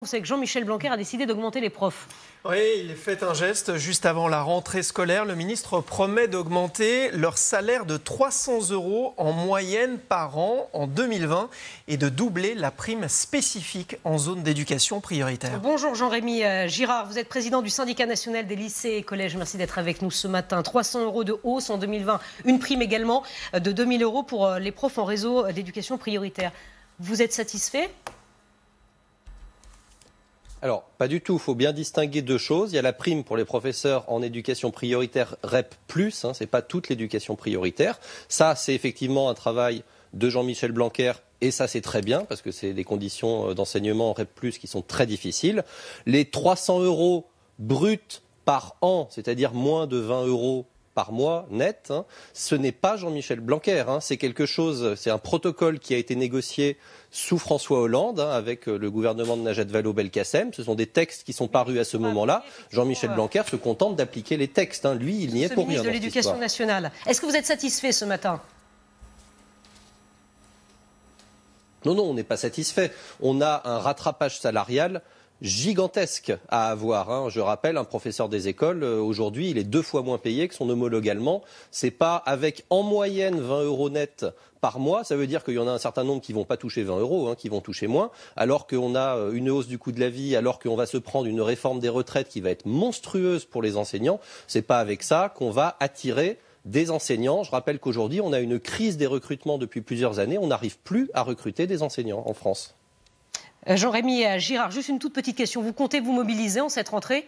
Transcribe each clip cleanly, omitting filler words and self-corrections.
Vous savez que Jean-Michel Blanquer a décidé d'augmenter les profs. Oui, il fait un geste juste avant la rentrée scolaire. Le ministre promet d'augmenter leur salaire de 300 € en moyenne par an en 2020 et de doubler la prime spécifique en zone d'éducation prioritaire. Bonjour Jean-Rémy Girard, vous êtes président du syndicat national des lycées et collèges. Merci d'être avec nous ce matin. 300 € de hausse en 2020, une prime également de 2000 € pour les profs en réseau d'éducation prioritaire. Vous êtes satisfait ? Alors, pas du tout. Il faut bien distinguer deux choses. Il y a la prime pour les professeurs en éducation prioritaire REP+, ce n'est pas toute l'éducation prioritaire. Ça, c'est effectivement un travail de Jean-Michel Blanquer, et ça, c'est très bien, parce que c'est des conditions d'enseignement REP+, qui sont très difficiles. Les 300 € bruts par an, c'est-à-dire moins de 20 € par mois net, ce n'est pas Jean-Michel Blanquer, c'est quelque chose, c'est un protocole qui a été négocié sous François Hollande avec le gouvernement de Najat Vallaud-Belkacem. Ce sont des textes qui sont parus à ce moment-là. Jean-Michel Blanquer se contente d'appliquer les textes. Lui, il n'y est pour rien. Ministre de l'Éducation nationale. Est-ce que vous êtes satisfait ce matin ? Non, on n'est pas satisfait. On a un rattrapage salarial gigantesque à avoir. Je rappelle, un professeur des écoles, aujourd'hui, il est 2 fois moins payé que son homologue allemand. C'est pas avec en moyenne 20 € net par mois. Ça veut dire qu'il y en a un certain nombre qui vont pas toucher 20 €, qui vont toucher moins, alors qu'on a une hausse du coût de la vie, alors qu'on va se prendre une réforme des retraites qui va être monstrueuse pour les enseignants. C'est pas avec ça qu'on va attirer des enseignants. Je rappelle qu'aujourd'hui, on a une crise des recrutements depuis plusieurs années. On n'arrive plus à recruter des enseignants en France. Jean-Rémy Girard, juste une toute petite question. Vous comptez vous mobiliser en cette rentrée ?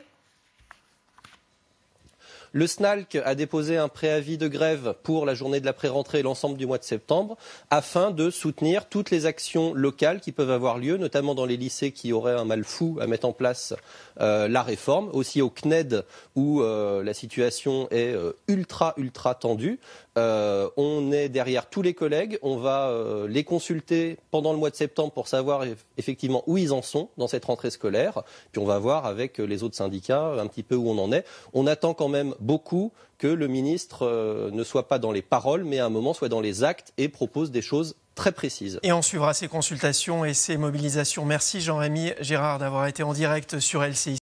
Le SNALC a déposé un préavis de grève pour la journée de la pré-rentrée et l'ensemble du mois de septembre afin de soutenir toutes les actions locales qui peuvent avoir lieu, notamment dans les lycées qui auraient un mal fou à mettre en place la réforme, aussi au CNED où la situation est ultra tendue. On est derrière tous les collègues, on va les consulter pendant le mois de septembre pour savoir effectivement où ils en sont dans cette rentrée scolaire. Puis on va voir avec les autres syndicats un petit peu où on en est. On attend quand même beaucoup que le ministre ne soit pas dans les paroles, mais à un moment soit dans les actes et propose des choses très précises. Et on suivra ces consultations et ces mobilisations. Merci Jean-Rémy Girard d'avoir été en direct sur LCI.